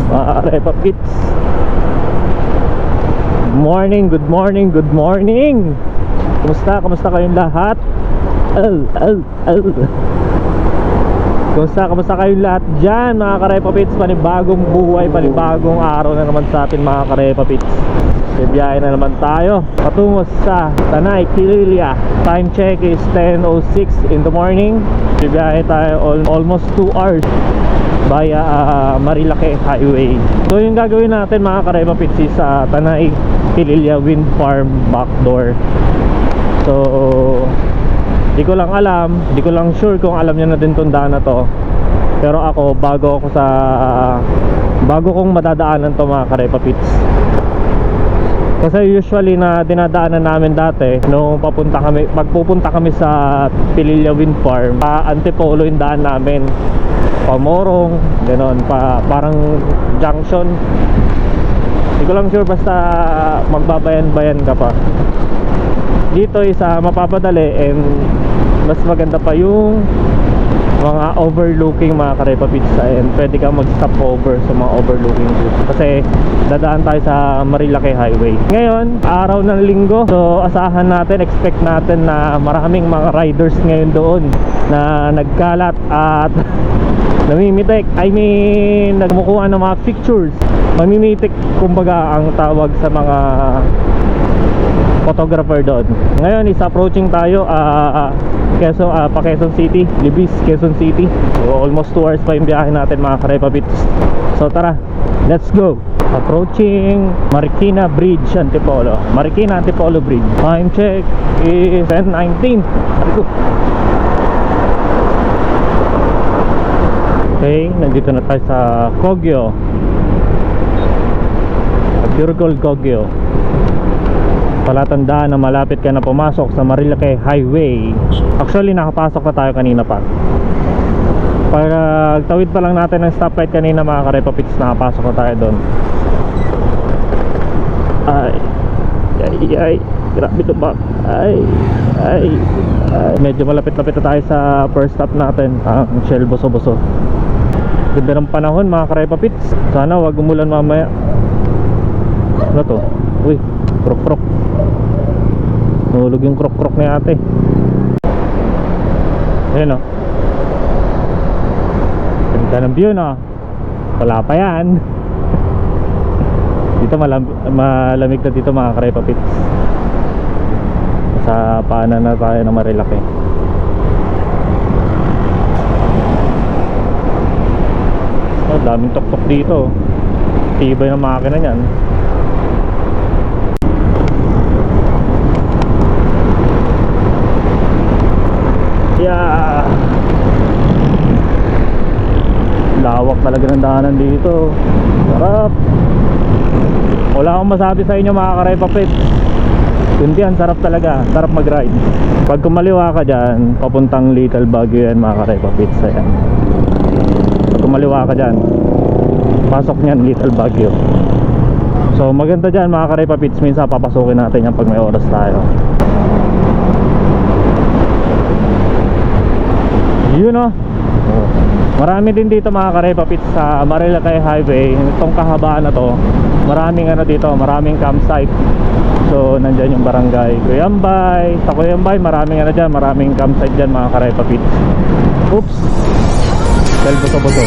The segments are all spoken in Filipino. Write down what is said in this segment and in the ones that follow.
mga Repa Pits. Good morning, good morning, good morning. Kamusta kayong lahat? Kamusta kayong lahat dyan mga Karepa Pits? Panibagong buhay, panibagong araw na naman sa atin mga Karepa Pits. Biyahe na naman tayo patungo sa Tanay, Kililya. Time check is 10:06 in the morning. Biyahe tayo almost 2 hours via Marilake Highway. So yung gagawin natin mga Karepa Pits is sa Tanay, Kililya Wind Farm backdoor. So di ko lang sure kung alam niyo na din tong daan na to. Pero ako bago kong madadaanan to mga Karepa Pits. Kasi usually na dinadaanan namin dati nung pagpupunta kami sa Pililya Wind Farm, Antipolo yung daan namin, Pamorong, gano'n, parang junction. Hindi ko lang sure, basta magbabayan-bayan ka pa. Dito is mapapadali and mas maganda pa yung mga overlooking mga Karepa Pits, and pwede kang mag-stop over sa mga overlooking kasi dadaan tayo sa Marilake Highway. Ngayon, araw ng linggo, so asahan natin, expect natin na maraming mga riders ngayon doon na nagkalat at namimitik, nagmukuha ng mga pictures. Mamimitik kumbaga ang tawag sa mga photographer doon. Ngayon is approaching tayo Quezon City, Libis, Quezon City. So, almost 2 hours pa yung biyahe natin mga Karepa Pits. So tara, let's go. Approaching Marikina Bridge, Antipolo. Marikina Antipolo Bridge. Time check is 10:19. Okay, nandito na tayo sa Kogyo, Pure Gold Kogyo. Palatandaan na malapit ka na pumasok sa Marilake Highway. Actually nakapasok na tayo kanina pa. Pagtawid pa lang natin ng stoplight kanina mga Karepa Pits, nakapasok na tayo doon. Ay, grabe ito ba? Ay, medyo malapit-lapit na tayo sa first stop natin, ang Shell Boso-Boso. Ganda ng panahon mga Karepa Pits. Sana wag umulan mamaya. Ano to? Uy, krok-krok. Nahulog yung krok-krok ni ate. Ayan o. Ganda ng view no. Wala pa yan. Dito malamig na dito mga Karepa Pits. Sa paanan na tayo ng Marilake. Oh, daming tok-tok dito. Tibay ng makina niyan. Yeah. Lawak talaga ng daanan dito. Sarap. Wala akong masabi sa inyo mga Karepa Pits. Kundi ang sarap talaga. Sarap mag-ride. Pag kumaliwa ka dyan, papuntang Little Baguio yan mga Karepa Pits. Ayan. Pag kumaliwa ka dyan, pasok nyan Little Baguio. So maganda dyan mga Karepa Pits. Minsan papasukin natin yan pag may oras tayo. Yun o. Marami din dito mga Karepa Pits sa Marilake Highway. Itong kahabaan na to, maraming dito, maraming campsite. So nandyan yung barangay Cuyambay. Sa Cuyambay maraming dyan, maraming campsite dyan mga Karepa Pits. Oops, dahil boso-boso.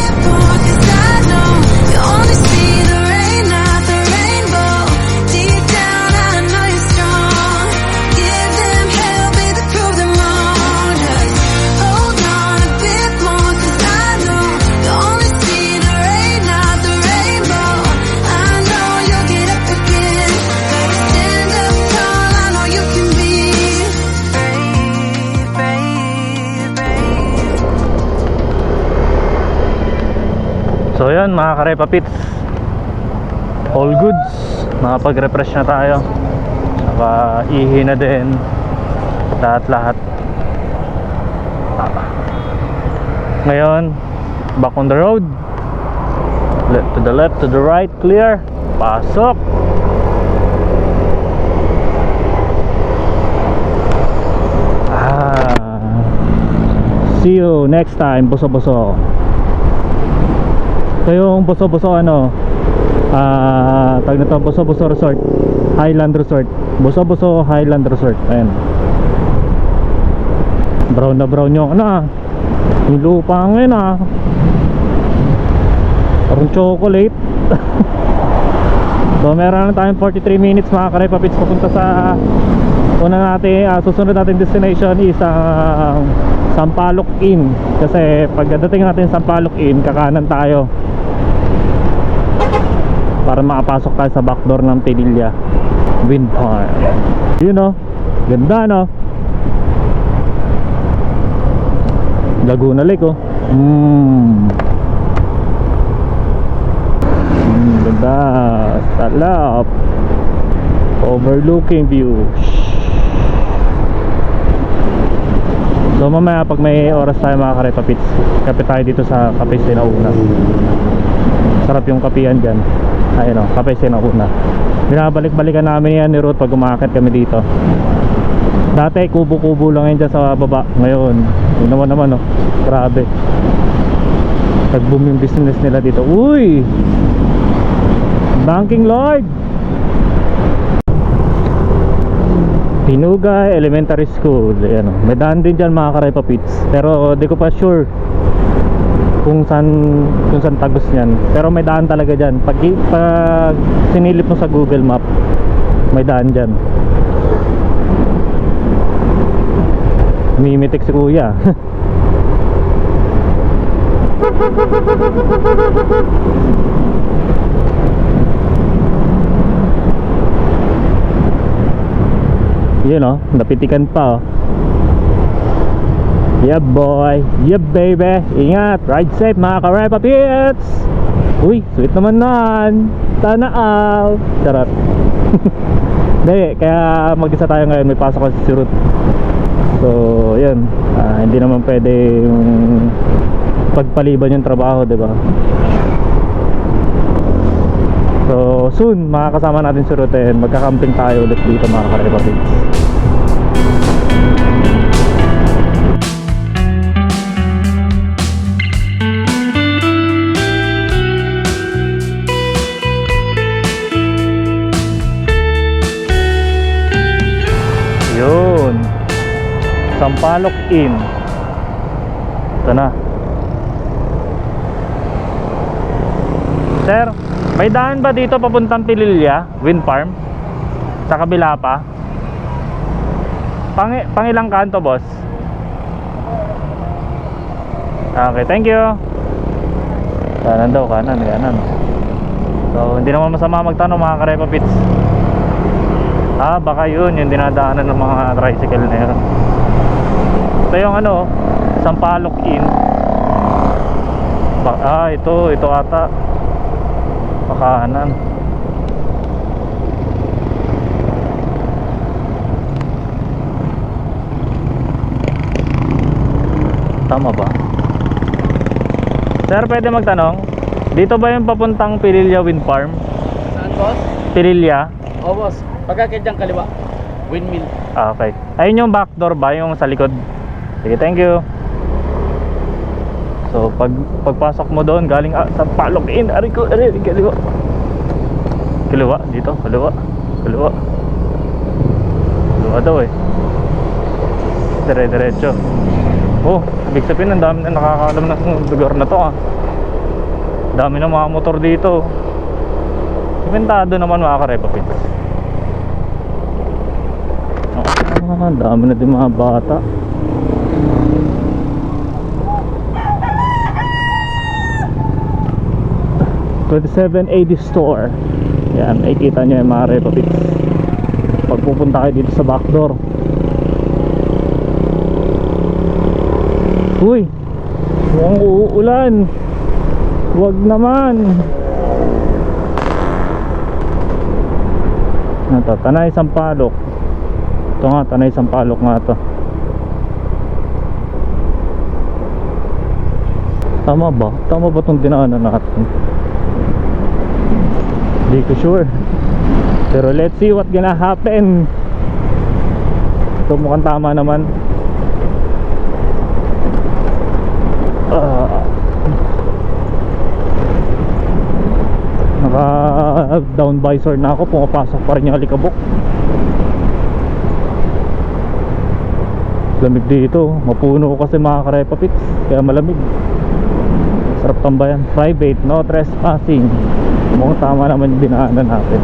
So yun mga Karepa Pits, all goods, makapag-refresh na tayo, saka ihi na din, lahat. Ngayon back on the road, to the left, to the right, clear, pasok. See you next time, boso-boso. So yung boso-boso Tawag na to, Buso-Buso Resort, Highland Resort. Buso-Buso Highland Resort. Ayan. Brown na brown yung ano ah. Yung lupa ngayon ah. Parang chocolate. So meron na tayong 43 minutes mga karepapits papunta sa una natin, susunod natin destination is Sampaloc Inn. Kasi pagdating natin sa Sampaloc Inn, kakanan tayo para makapasok tayo sa backdoor ng Pililla Wind Farm. Yun o, ganda no. Laguna Lake oh. Ganda, talap, overlooking view. So mamaya pag may oras tayo mga karepapits, kape tayo dito sa Cafe Sinauna. Sarap yung kapihan dyan. Ayun o, Cafe Sinauna. Binabalik-balikan namin yan ni Ruth pag umakit kami dito. Dati kubo-kubo lang yan dyan sa baba. Ngayon, yun naman o, grabe. Nag-boom yung business nila dito. Uy! Banking Lord! Pinugay Elementary School. Ayan o, may daan din dyan mga karepapits. Pero di ko pa sure kung saan tagos niyan. Pero may daan talaga dyan. Pag sinilip mo sa Google Map, may daan dyan. Mimitik si kuya. Yun o, napitikan pa o. Yeah boy, yeah baby. Ingat, ride safe mga karepapits. Uy, sweet naman nan. Sana all. Charot. Hindi, kaya mag-isa tayo ngayon. May pasok kasi si Ruth. So, yun, hindi naman pwede yung pagpaliban yung trabaho, diba? So, soon, makakasama natin si Ruth and magkakamping tayo ulit dito mga karepapits. Yun, Sampaloc Inn. Ito na. Sir, may daan ba dito papuntang Pililla Wind Farm? Sa kabila pa? Pangilang kanto, boss? Okay, thank you. Kanan daw, kanan. So, hindi naman masama magtanong mga karepapits. Baka yun, yung dinadaanan ng mga tricycle na yun. Ito yung ano, Sampaloc Inn. Ito ata. Pakanan. Tama ba? Sir, pwede magtanong? Dito ba yung papuntang Pililla Wind Farm? Saan, boss? Pililla? Oo, boss. Pagkakidyang kaliwa. Windmill. Okay. Ayun yung backdoor ba? Yung sa likod? Sige, thank you. So, pagpasok mo doon, galing sa Sampaloc Inn. Kaliwa. Kaliwa, dito. Kaliwa daw eh. Diretso. Oh, ibig sabihin, ang dami na nakakaalam ng lugar na to ah. Dami na mga motor dito. Inventado naman mga karepapits. Dami na din mga bata. $27.80 store. Yan, makikita nyo yung mga repapits pag pupunta kayo dito sa backdoor. Uy, mukhang uulan. Huwag naman. Ito, Tanay Sampaloc. Ito nga, Tanay Sampaloc nga to. Tama ba? Tama ba itong dinaanan natin? Hindi ko sure. Pero let's see what gonna happen. Ito mukhang tama naman. down visor na ako, pumapasok pa rin yung alikabok. Lamig dito, mapuno kasi mga karepa pits, kaya malamig. Sarap tambayan. Private, no trespassing. Mukhang tama naman yung dinaanan natin.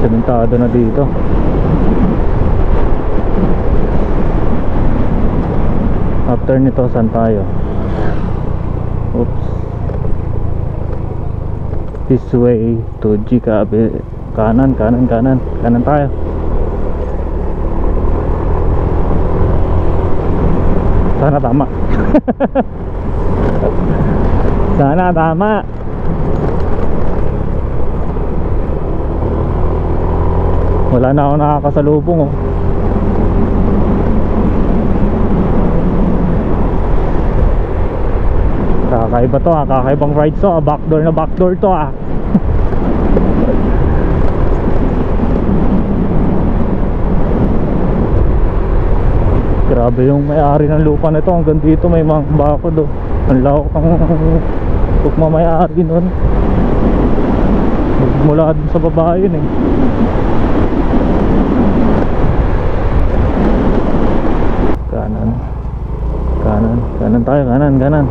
Sementado na dito. After nito, saan tayo? Oops. This way to Gcabe. Kanan tayo. Sana tama. Sana tama. Wala na ako nakakasalubong, oh. Kakaiba to, ah. Kakaibang rides to, ah. Backdoor na backdoor to, ah. Grabe yung may-ari ng lupa na ito. Hanggang dito may mga bakod, oh. Ang lawak ng may-ari nun. Mula dun sa baba yun, eh. Kanan tayo, kanan.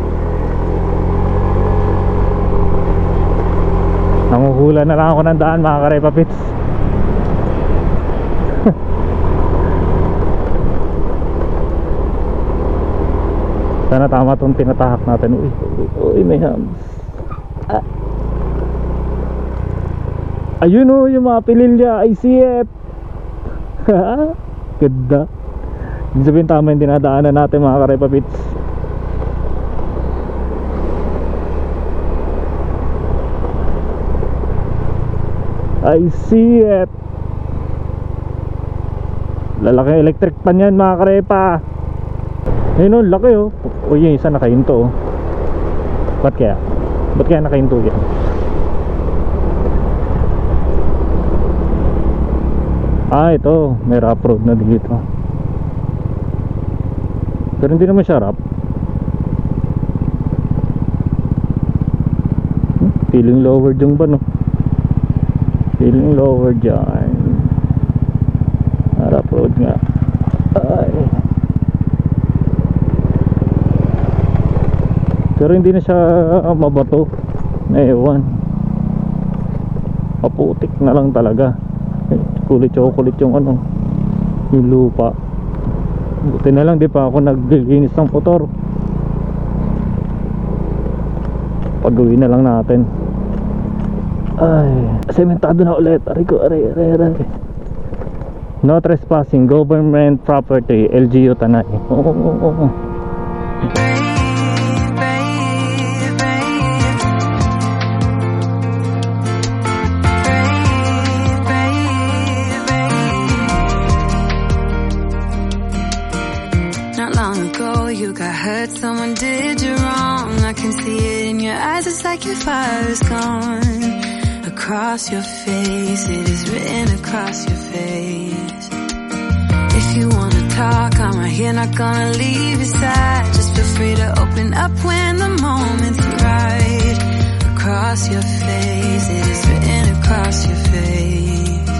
Nanguhula na lang ako ng daan, mga karepa pits. Sana tama itong tinatahak natin. Uy, may hams. Ayun, oh, yung mga pililya. I see it. Ganda. Hindi sabihin tama yung dinadaanan natin, mga karepa pits. I see it. Lalaki electric pan yan, mga karepa. Ayun, oh, laki, oh. Uy, yung isa nakahinto, oh. Ba't kaya nakahinto yan? Ito, may rough road na dito. Pero hindi naman siya rough. Feeling lower dyan ba, no? Feeling lower dyan. Rough road nga. Ay. Pero hindi na siya mabato. Ewan. Maputik na lang talaga. Kulit chocolate yung ano, yung lupa. Buti na lang di pa ako naglilinis ng motor. Pag-uwi na lang natin. Ay, sementado na ulit. Aray. No trespassing, government property, LGU Tanay. Oo. Someone did you wrong. I can see it in your eyes. It's like your fire is gone. Across your face, it is written across your face. If you wanna talk, I'm right here, not gonna leave your side. Just feel free to open up when the moment's right. Across your face, it is written across your face.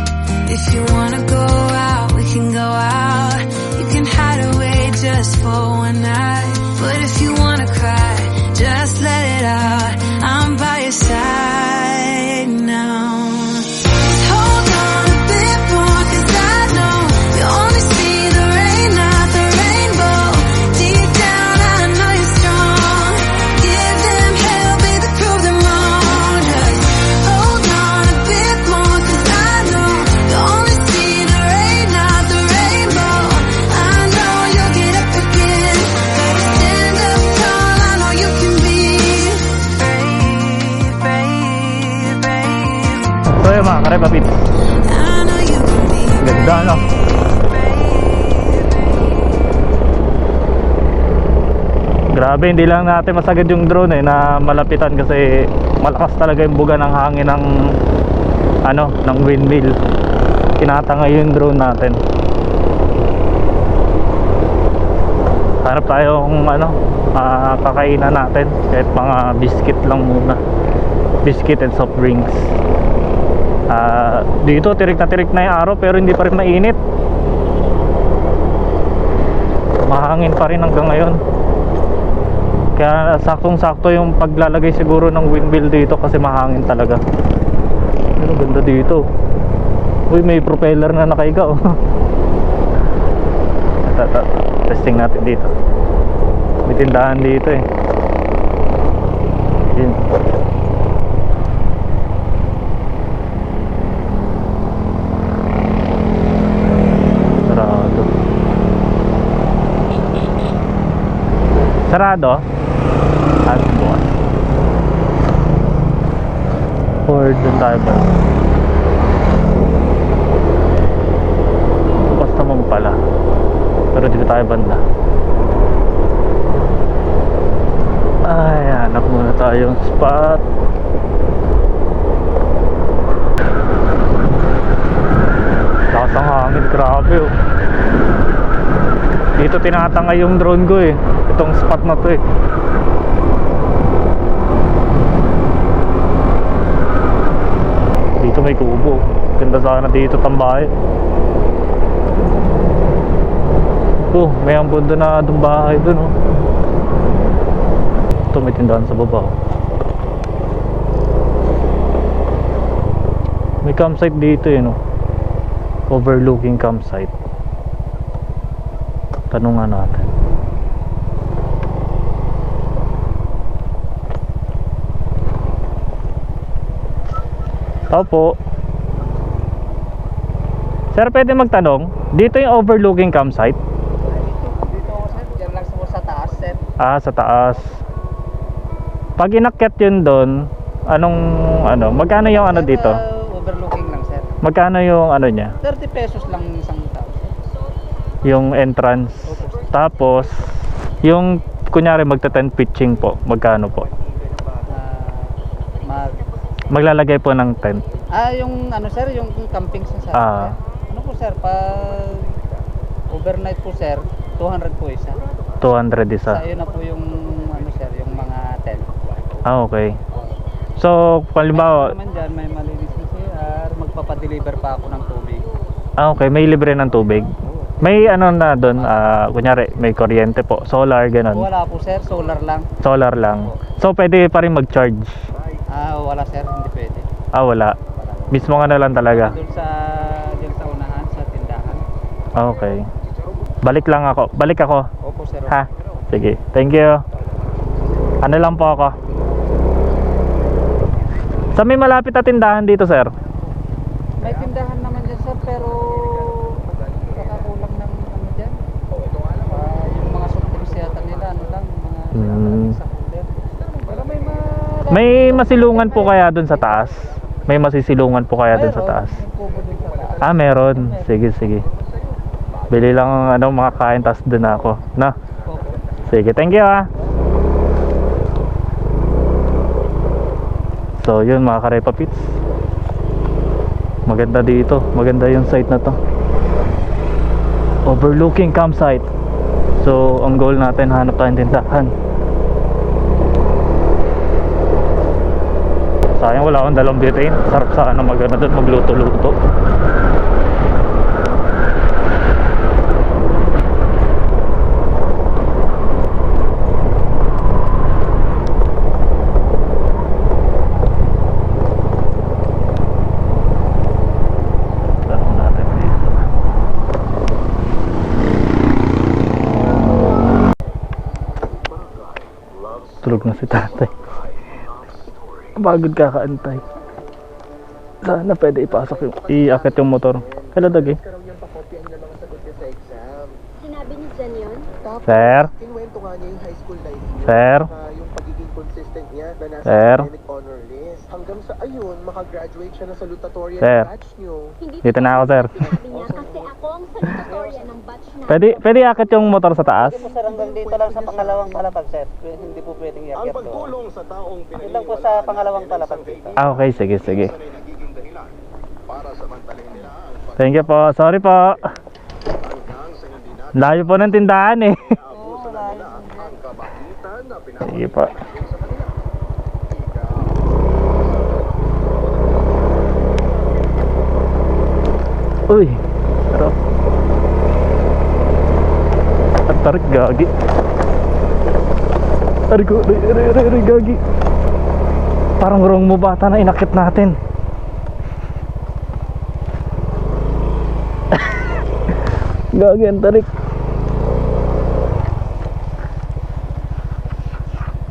If you wanna go out, we can go out. You can hide away just for one night. But if you wanna cry, just let it out. I'm by your side now. Just hold on a bit more, 'cause I know you only see the rain, not the rainbow. Deep down I know you're strong. Give them hell, baby, prove them wrong. Just hold on a bit more, 'cause I know you only see the rain, not the rainbow. I know you'll get up again. Stand up tall, I know you can be brave. So yun, mga karepa pits. I know you can be Ganda, no? Grabe, hindi lang natin masagad yung drone na malapitan kasi malakas talaga yung buga ng hangin ng ng windmill. Tinatangay yung drone natin. Hanap tayo kung kakainan natin, kahit mga biscuit lang muna. Biscuit and soft drinks. Dito tirik na yung araw pero hindi pa rin mainit. Mahangin pa rin hanggang ngayon. Kaya saktong-sakto yung paglalagay siguro ng windmill dito kasi mahangin talaga. Pero ganda dito. Uy, may propeller na nakaiga oh. Testing natin dito. May tindahan dito eh. Yun. Sarado. Sarado? At bukas. Or dun tayo ba? Bukas naman pala. Pero dito tayo banda. Ay, hanap muna tayong spot. Lakas ang hangin, grabe oh. Dito tinatangay yung drone ko eh. Itong spot na to eh. Dito may kubo. Ganda sana dito tambahin. Oh, may ambon doon na doon bahay doon oh. Ito may tindahan sa baba oh. May campsite dito eh no. Overlooking campsite. Tanungan natin. Opo. Sir, pwede magtanong? Dito yung overlooking campsite? Dito sir, dyan lang sa taas sir. Sa taas. Pag inakyat yun doon, magkano yung dito? Overlooking lang sir. Magkano yung niya? 30 pesos lang isang tao sir. Yung entrance. Tapos, yung kunyari magta-tent pitching po, magkano po? Maglalagay po ng tent. Yung sir, yung camping sa sir. Ano po sir, pag overnight po sir, 200 po isa. 200 isa. Sa iyo na po yung sir, yung mga tent. Okay. So, halimbawa, naman dyan, may malinis na CR, magpapadeliver pa ako ng tubig. okay, may libre ng tubig. May na doon, kunyari, may kuryente po, solar, ganun. Wala po sir, solar lang. Solar lang. So, pwede pa rin mag-charge. Wala sir, hindi pwede. Wala. Mismo ka na lang talaga. Doon sa unahan, sa tindahan. Okay. Balik ako. Opo sir. Ha? Sige. Thank you. Ano lang po ako. Sa may malapit na tindahan dito, sir? May tindahan naman dyan sir, pero kakakulang ng dyan. Yung mga soft drinks yata nila, mga sa cooler. Pero May masilungan po kaya dun sa taas? May masisilungan po kaya dun sa taas? Meron. Sige. Bili lang mga kain, tas dun ako. No? Sige, thank you So yun mga Karepa Pits, maganda dito. Maganda yung site na to. Overlooking campsite. So ang goal natin, hanap tayong tindahan. Sayang wala akong dalang butane. Sarap sana doon magluto-luto. Tulog na si tatay. Bagod kakaantay. Sana pwede ipasok iakit yung motor. Hello, Dagi. Sinabi ni Jan yun? Sir? Kinuwento nga niya yung high school life niya. Sir? Yung pagiging consistent niya na nasa Sir? academic honor list. Hanggang sa makagraduate siya na salutatorian Sir? batch niyo. Hindi Dito na ako, sir. Sabi niya kasi ako Ako ang salutatorya ng batch na. Pwede akit yung motor sa taas? Hindi po sir, hanggang dito lang sa pangalawang palapag sir. Hindi po pwedeng Ang iakyat doon. pagtulong sa taong Yun lang po sa pangalawang palapag dito. Okay, sige. ay nagiging dahilan para samantalin nila ang Thank you po. Sorry po. hanggang sa hindi natin Layo po ng tindahan eh. abuso na nila ang kabaitan na Sige po. pinapagpapalit sa kanila. Uy. Pero. At tarik gagi. Aray gagi. Parang wrong mo bata na inakit natin. Gagi ang tarik.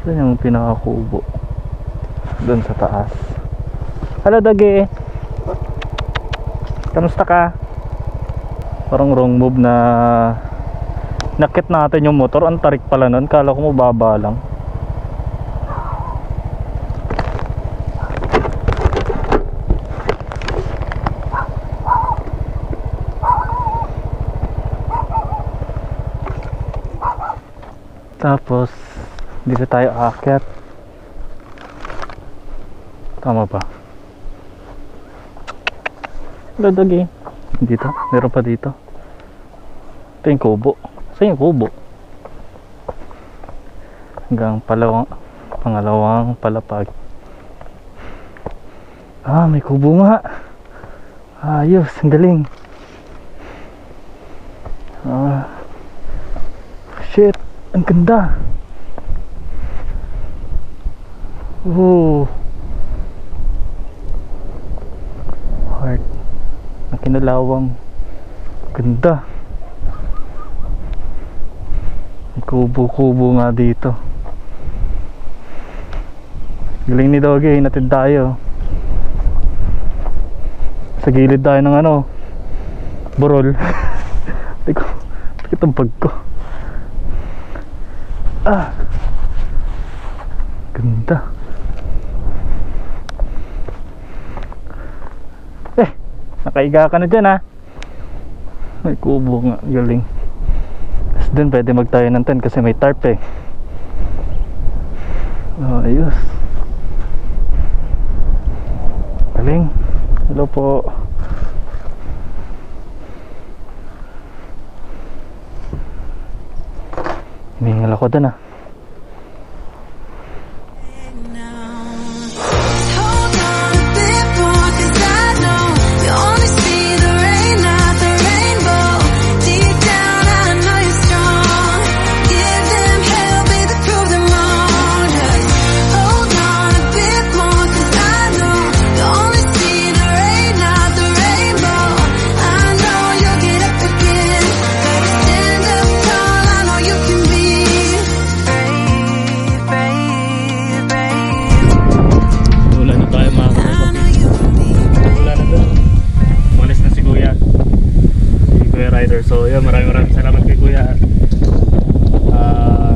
Saan yung pinakakubo? Doon sa taas. Hello Dagi. Kamusta ka? Parang wrong move na nakit natin yung motor. Ang tarik pala nun. Kala ko mababa lang. Tapos dito tayo aakyat. Tama ba? Dadagi. Dito? Meron pa dito. Ito yung kubo. Saan yung kubo? Hanggang pangalawang palapag. Ah, may kubo nga. Ayos, ang galing. Ah, shit, ang ganda. Oh, heart na kinalawang ganda. May kubo-kubo nga dito. Galing ni Doggy, hinatid tayo sa gilid tayo ng ano, burol. Tikit ang bag ko. Ah, ganda. Nakaiga ka na dyan ha. May kubo nga, galing. Tapos dun pwede magtayo ng tent kasi may tarp eh. Oh, ayos. Galing. Hello po. Hiningal ako dun ah. Hold on a bit more, 'cause I know you only see the rain, not the rainbow. Deep down, I know you're strong. Give them hell, baby, prove them wrong. Just hold on a bit more, 'cause I know you only see the rain, not the rainbow. I know you'll get up again. Gotta stand up tall, I know you can be brave, brave, brave. Wala na tayo mga I know you can be brave. wala na doon. Umalis na si Kuya. Si Kuya Rider. So yun, maraming salamat kay Kuya.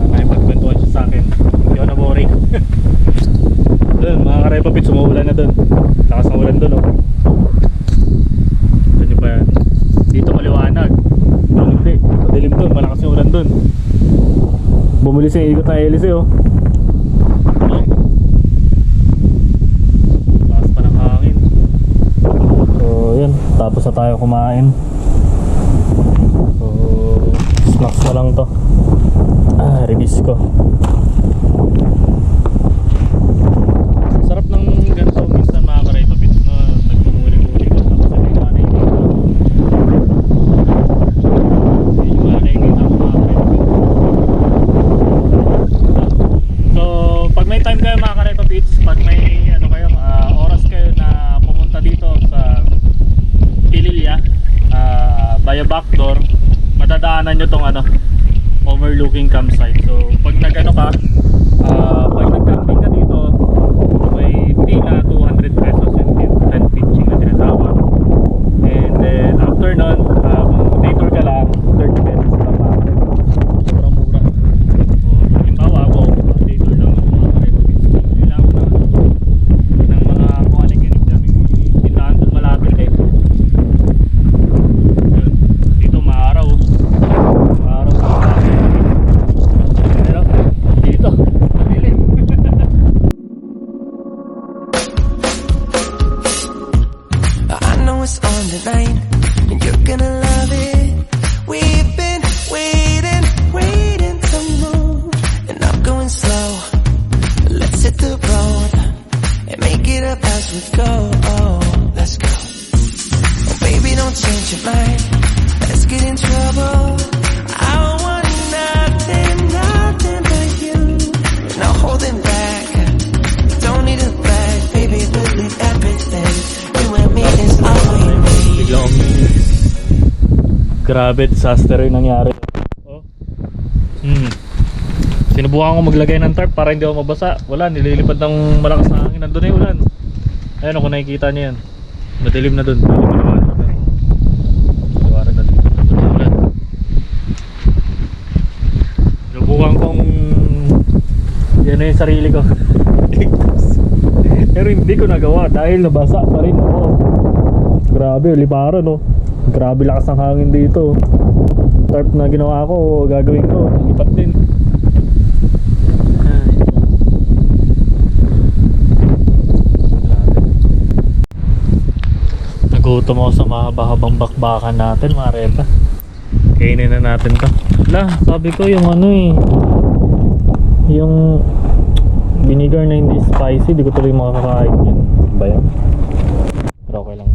Nakipagkwentuhan siya sa akin. Hindi ako na-boring. Doon, mga karepapit, sumuulan na doon. Lakas ng ulan doon, oh. Doon yung ba yan? Dito maliwanag. Doon hindi. Madilim doon, malakas yung ulan doon. Bumulis yung ikot na hélice, oh. Oh. Lakas pa ng hangin. So yun, tapos na tayo kumain. So snacks na lang to. Release ko. Sarap ng ganito minsan mga karepapit na nagmumuli-muli ko tapos may manay dito. Yung manay dito ako mga karepapit. So pag may time kayo mga karepapits, pag may ano kayo, oras kayo na pumunta dito sa Pililya, via backdoor, madadaanan nyo tong ano, overlooking campsite. So pag nag-ano ka, pag nag-camping ka dito, may fee na 200 pesos yung tent pitching na tinatawag. And then after nun, kung day tour ka lang, 30 pesos lang pa. Sobrang mura. So halimbawa ako, day tour lang ako mga karepapits. Kailangan ko ng mga kung anong ganit namin tindahan doon malapit eh. Yun. Grabe, disaster yung nangyari. Oh. Sinubukan ko maglagay ng tarp para hindi ako mabasa. Wala, nililipad ng malakas na hangin. Nandun na yung ulan. Ayun, kung nakikita niyo yan. Madilim na dun. Liwanag na dun. Nandun na ulan. Sinubukan kong yan na yung sarili ko. Pero hindi ko nagawa dahil nabasa pa rin ako. Grabe, liparan no. Grabe lakas ng hangin dito. Tarp na ginawa ko, gagawin ko, lipat din. Ay. Grabe. Nagutom ako sa mahaba-habang bakbakan natin, mga reta. Kainin na natin to. Wala, sabi ko yung ano eh, yung vinegar na hindi spicy, di ko tuloy makakakain yan. Ba yan? Pero okay lang.